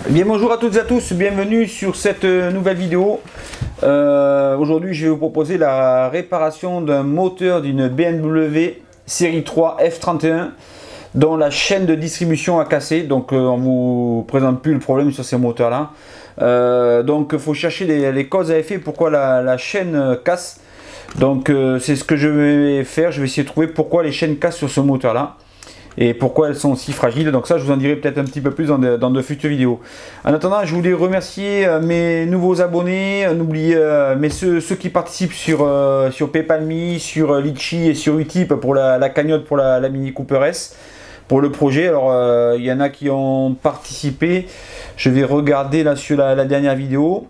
Bien, bonjour à toutes et à tous, bienvenue sur cette nouvelle vidéo. Aujourd'hui je vais vous proposer la réparation d'un moteur d'une BMW série 3 F31 dont la chaîne de distribution a cassé. Donc on ne vous présente plus le problème sur ces moteurs là. Donc il faut chercher les causes à effet, pourquoi la chaîne casse. Donc c'est ce que je vais faire, je vais essayer de trouver pourquoi les chaînes cassent sur ce moteur là et pourquoi elles sont aussi fragiles. Donc ça je vous en dirai peut-être un petit peu plus dans de futures vidéos. En attendant, je voulais remercier mes nouveaux abonnés, n'oubliez mais ceux qui participent sur PayPal.me, sur Litchi et sur Utip pour la cagnotte pour la Mini Cooper S pour le projet. Alors il y en a qui ont participé, je vais regarder là sur la dernière vidéo.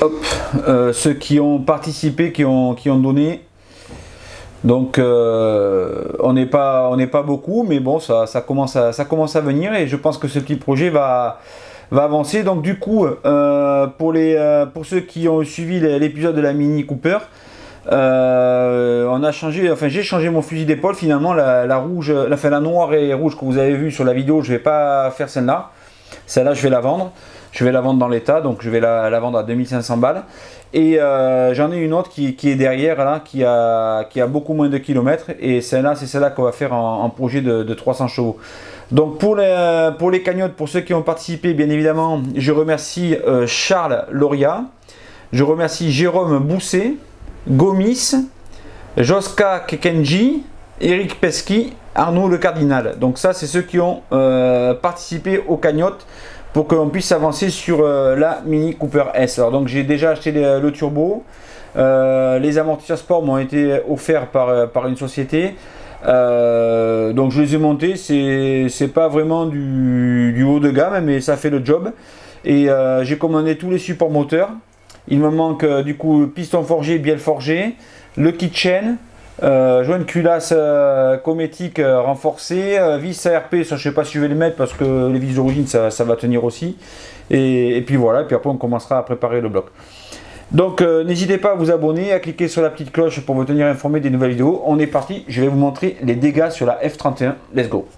Hop, ceux qui ont participé, qui ont donné. Donc on n'est pas beaucoup, mais bon, ça commence à venir et je pense que ce petit projet va avancer. Donc du coup, pour ceux qui ont suivi l'épisode de la Mini Cooper, on a changé, enfin j'ai changé mon fusil d'épaule finalement, la rouge, la noire et rouge que vous avez vu sur la vidéo, je vais pas faire celle-là. Celle-là je vais la vendre. Je vais la vendre dans l'état, donc je vais la vendre à 2500 balles. Et j'en ai une autre qui est derrière, là, qui a beaucoup moins de kilomètres. Et celle-là, c'est celle-là qu'on va faire en projet de 300 chevaux. Donc pour les cagnottes, pour ceux qui ont participé, bien évidemment, je remercie Charles Loria. Je remercie Jérôme Bousset, Gomis, Joska Kekenji, Eric Pesky, Arnaud Le Cardinal. Donc ça, c'est ceux qui ont participé aux cagnottes pour qu'on puisse avancer sur la Mini Cooper S. Alors donc j'ai déjà acheté le turbo, les amortisseurs sport m'ont été offerts par une société, donc je les ai montés. C'est pas vraiment du haut de gamme, mais ça fait le job. Et j'ai commandé tous les supports moteurs. Il me manque du coup piston forgé, bielle forgée, le kitchen, joint de culasse cométique renforcé, vis ARP, ça je sais pas si je vais les mettre parce que les vis d'origine ça va tenir aussi. Et puis voilà, et puis après on commencera à préparer le bloc. Donc n'hésitez pas à vous abonner, à cliquer sur la petite cloche pour vous tenir informé des nouvelles vidéos. On est parti, je vais vous montrer les dégâts sur la F31. Let's go.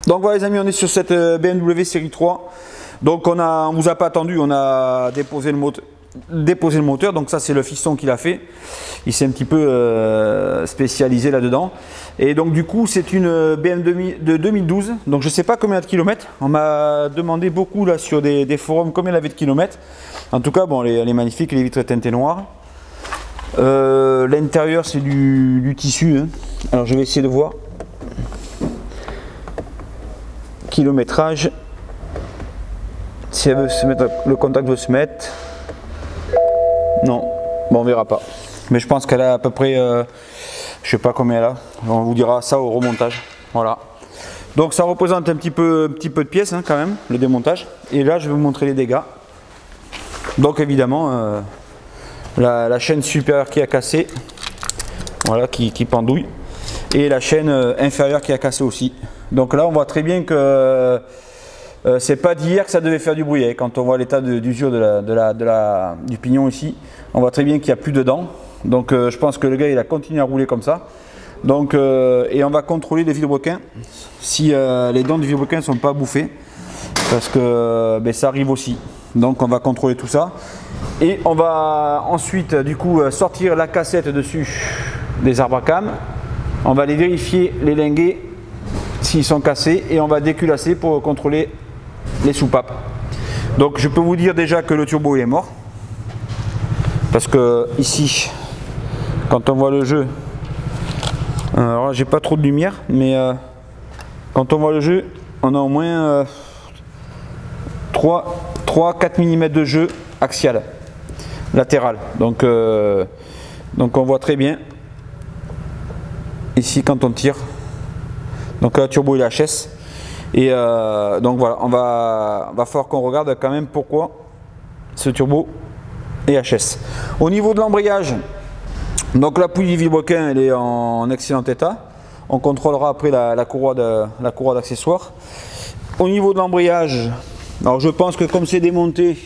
Donc voilà les amis, on est sur cette BMW série 3. Donc on vous a pas attendu, on a déposé le moteur. Donc ça c'est le fiston qui l'a fait. Il s'est un petit peu spécialisé là-dedans. Et donc du coup c'est une BMW de 2012. Donc je sais pas combien de kilomètres. On m'a demandé beaucoup là sur des forums combien elle avait de kilomètres. En tout cas bon, elle est magnifique, les vitres teintées noires. L'intérieur c'est du tissu. Hein. Alors je vais essayer de voir. Kilométrage, si elle veut se mettre, le contact veut se mettre, non, bon on verra pas, mais je pense qu'elle a à peu près, je sais pas combien elle a, on vous dira ça au remontage. Voilà, donc ça représente un petit peu de pièces hein, quand même, le démontage. Et là je vais vous montrer les dégâts. Donc évidemment la chaîne supérieure qui a cassé, voilà, qui pendouille, et la chaîne inférieure qui a cassé aussi. Donc là on voit très bien que c'est pas d'hier que ça devait faire du bruit. Hein. Quand on voit l'état d'usure du pignon ici, on voit très bien qu'il n'y a plus de dents. Donc je pense que le gars il a continué à rouler comme ça. Donc et on va contrôler les vilebrequins si les dents du vilebrequin ne sont pas bouffées, parce que ça arrive aussi. Donc on va contrôler tout ça et on va ensuite du coup sortir la cassette dessus des arbres à cames. On va les vérifier, les linguer s'ils sont cassés, et on va déculasser pour contrôler les soupapes. Donc je peux vous dire déjà que le turbo il est mort, parce que ici quand on voit le jeu, alors j'ai pas trop de lumière, mais quand on voit le jeu on a au moins 3-4 mm de jeu axial latéral. Donc on voit très bien ici quand on tire. Donc là, le turbo il est HS. Et donc voilà, va falloir qu'on regarde quand même pourquoi ce turbo est HS. Au niveau de l'embrayage, donc la poulie vilebrequin elle est en excellent état. On contrôlera après la courroie d'accessoires. au niveau de l'embrayage, alors je pense que comme c'est démonté,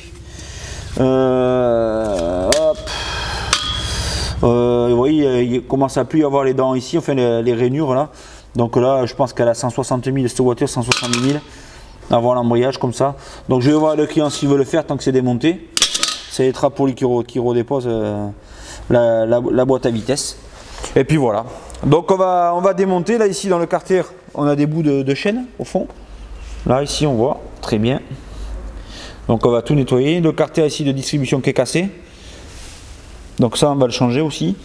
vous voyez, il commence à plus y avoir les dents ici, enfin les rainures là. Donc là, je pense qu'elle a 160 000 cette voiture, 170 000 avoir l'embrayage comme ça. Donc je vais voir le client s'il veut le faire tant que c'est démonté. C'est les trapolis qui redéposent la boîte à vitesse. Et puis voilà. Donc on va démonter. Là ici dans le carter, on a des bouts de chaîne au fond. Là ici on voit très bien. Donc on va tout nettoyer. Le carter ici de distribution qui est cassé. Donc ça on va le changer aussi.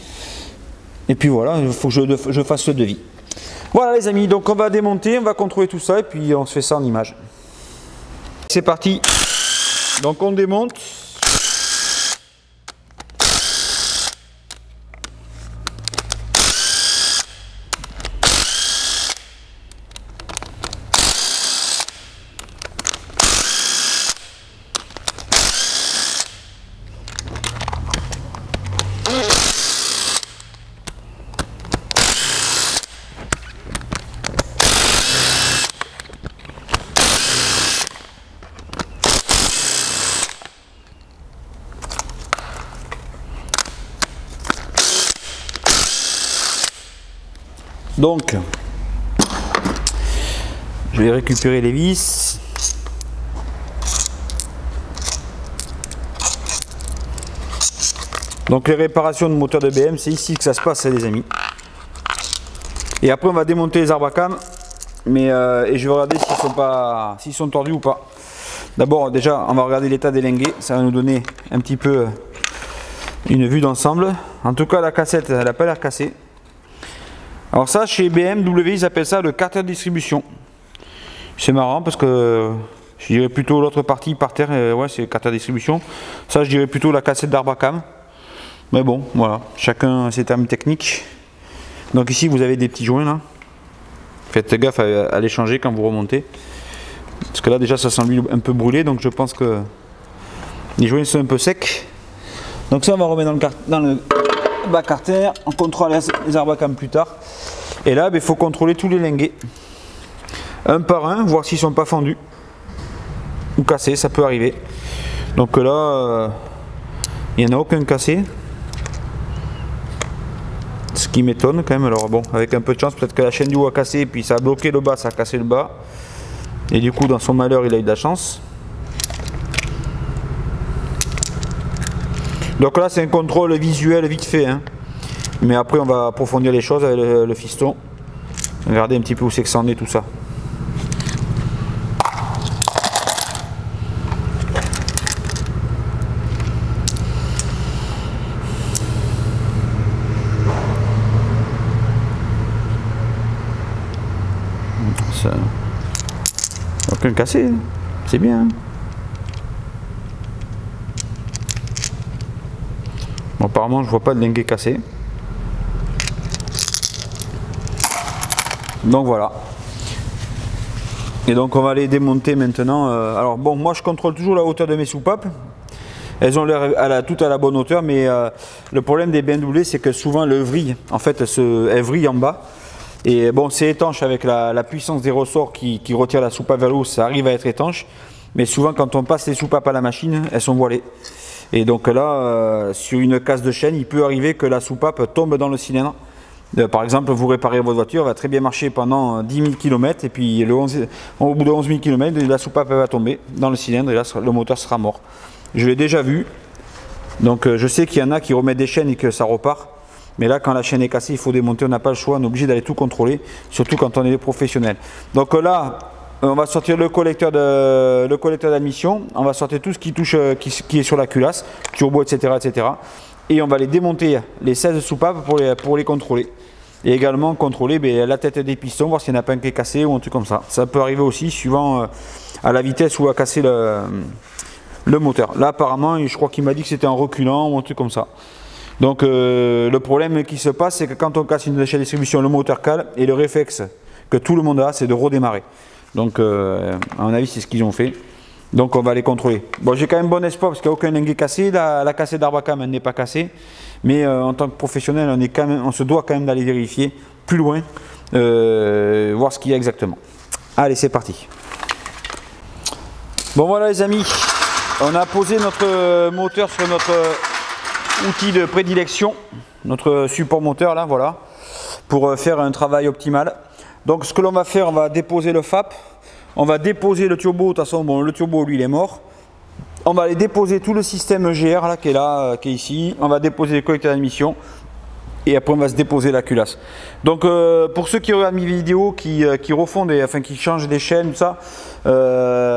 Et puis voilà, il faut que je fasse le devis. Voilà les amis, donc on va démonter, on va contrôler tout ça et puis on se fait ça en image. C'est parti. Donc on démonte. Donc, je vais récupérer les vis. Donc les réparations de moteur de BM, c'est ici que ça se passe les amis. Et après on va démonter les arbres à cam. Et je vais regarder s'ils sont tordus ou pas. D'abord déjà on va regarder l'état des linguets, ça va nous donner un petit peu une vue d'ensemble. En tout cas la cassette elle n'a pas l'air cassée. Alors ça chez BMW ils appellent ça le carter de distribution. C'est marrant parce que je dirais plutôt l'autre partie par terre, ouais c'est le carter de distribution. Ça je dirais plutôt la cassette d'arbre à cam. Mais bon voilà, chacun ses termes techniques. Donc ici vous avez des petits joints là. Faites gaffe à les changer quand vous remontez. Parce que là déjà ça semble un peu brûlé, donc je pense que les joints sont un peu secs. Donc ça on va remettre dans le bas carter, on contrôle les arbres à cam plus tard. Et là il faut contrôler tous les linguets. Un par un, voir s'ils ne sont pas fendus. Ou cassés, ça peut arriver. Donc là, il n'y en a aucun cassé. Ce qui m'étonne quand même. Alors bon, avec un peu de chance, peut-être que la chaîne du haut a cassé, puis ça a bloqué le bas, ça a cassé le bas. Et du coup, dans son malheur, il a eu de la chance. Donc là, c'est un contrôle visuel vite fait. Hein. Mais après, on va approfondir les choses avec le fiston. Regardez un petit peu où c'est que ça en est tout ça. Aucun cassé, c'est bien. Bon, apparemment, je vois pas de linguet cassé. Donc voilà. Et donc on va les démonter maintenant. Alors bon, moi je contrôle toujours la hauteur de mes soupapes. Elles ont l'air toutes à la bonne hauteur, mais le problème des BMW, c'est que souvent le vrille, en fait, elle vrille en bas. Et bon, c'est étanche avec la puissance des ressorts qui retire la soupape vers le haut, ça arrive à être étanche. Mais souvent, quand on passe les soupapes à la machine, elles sont voilées. Et donc là, sur une casse de chaîne, il peut arriver que la soupape tombe dans le cylindre. Par exemple, vous réparez votre voiture, elle va très bien marcher pendant 10 000 km. Et puis au bout de 11 000 km, la soupape elle va tomber dans le cylindre et là, le moteur sera mort. Je l'ai déjà vu. Donc je sais qu'il y en a qui remettent des chaînes et que ça repart. Mais là, quand la chaîne est cassée, il faut démonter, on n'a pas le choix, on est obligé d'aller tout contrôler, surtout quand on est professionnel. Donc là, on va sortir le collecteur d'admission, on va sortir tout ce qui touche, qui est sur la culasse, turbo, etc., etc. Et on va les démonter, les 16 soupapes pour les contrôler. Et également contrôler la tête des pistons, voir s'il n'y en a pas un qui est cassé ou un truc comme ça. Ça peut arriver aussi suivant à la vitesse où a cassé le moteur. Là, apparemment, je crois qu'il m'a dit que c'était en reculant ou un truc comme ça. Donc le problème qui se passe, c'est que quand on casse une chaîne de distribution, le moteur cale et le réflexe que tout le monde a, c'est de redémarrer. Donc à mon avis, c'est ce qu'ils ont fait. Donc on va les contrôler. Bon, j'ai quand même bon espoir parce qu'il n'y a aucun linguet cassé. La cassette d'arbre à cam, elle n'est pas cassée. Mais en tant que professionnel, on se doit quand même d'aller vérifier plus loin, voir ce qu'il y a exactement. Allez, c'est parti. Bon voilà les amis, on a posé notre moteur sur notre outil de prédilection, notre support moteur là, voilà, pour faire un travail optimal. Donc ce que l'on va faire, on va déposer le FAP, on va déposer le turbo, de toute façon bon, le turbo lui il est mort. On va aller déposer tout le système GR là, qui est ici, on va déposer les collecteurs d'admission. Et après on va se déposer la culasse. Donc pour ceux qui regardent mes vidéos, qui refont qui changent des chaînes, tout ça,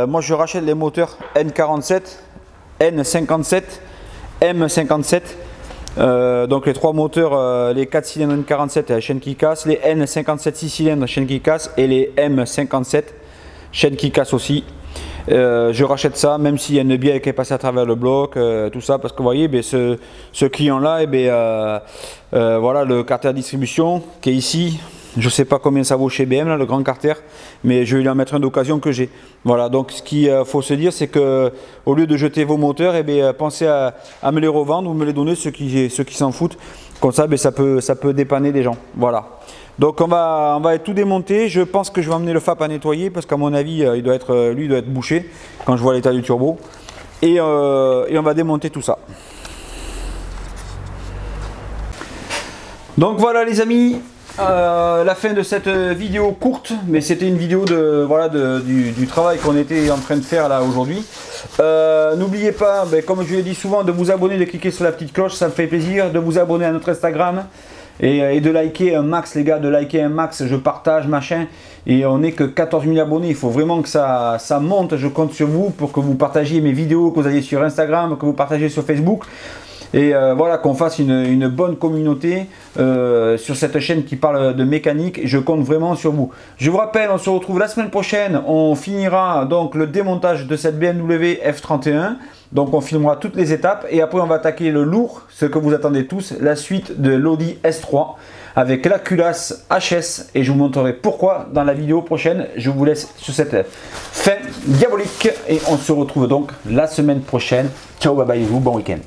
moi je rachète les moteurs N47, N57, M57. Donc les trois moteurs, les 4 cylindres N47 et la chaîne qui casse, les N57 6 cylindres chaîne qui casse et les M57 chaîne qui casse aussi. Je rachète ça même s'il y a une bielle qui est passée à travers le bloc, tout ça, parce que vous voyez ce client là, voilà le carter à distribution qui est ici. Je sais pas combien ça vaut chez BM là, le grand carter, mais je vais lui en mettre un d'occasion que j'ai. Voilà, donc ce qu'il faut se dire, c'est que au lieu de jeter vos moteurs, pensez à me les revendre ou me les donner, ceux qui s'en foutent. Comme ça, ça peut dépanner des gens. Voilà. Donc on va tout démonter. Je pense que je vais emmener le FAP à nettoyer parce qu'à mon avis, lui doit être bouché quand je vois l'état du turbo. Et on va démonter tout ça. Donc voilà les amis. La fin de cette vidéo courte, mais c'était une vidéo du travail qu'on était en train de faire là aujourd'hui. N'oubliez pas, comme je l'ai dit souvent, de vous abonner, de cliquer sur la petite cloche, ça me fait plaisir, de vous abonner à notre Instagram et de liker un max les gars, de liker un max, je partage machin, et on n'est que 14 000 abonnés, il faut vraiment que ça monte, je compte sur vous pour que vous partagiez mes vidéos, que vous alliez sur Instagram, que vous partagez sur Facebook. Et voilà, qu'on fasse une bonne communauté sur cette chaîne qui parle de mécanique. Je compte vraiment sur vous. Je vous rappelle, on se retrouve la semaine prochaine. On finira donc le démontage de cette BMW F31. Donc on filmera toutes les étapes. Et après on va attaquer le lourd, ce que vous attendez tous, la suite de l'Audi S3 avec la culasse HS. Et je vous montrerai pourquoi dans la vidéo prochaine. Je vous laisse sur cette fin diabolique. Et on se retrouve donc la semaine prochaine. Ciao, bye bye vous, bon week-end.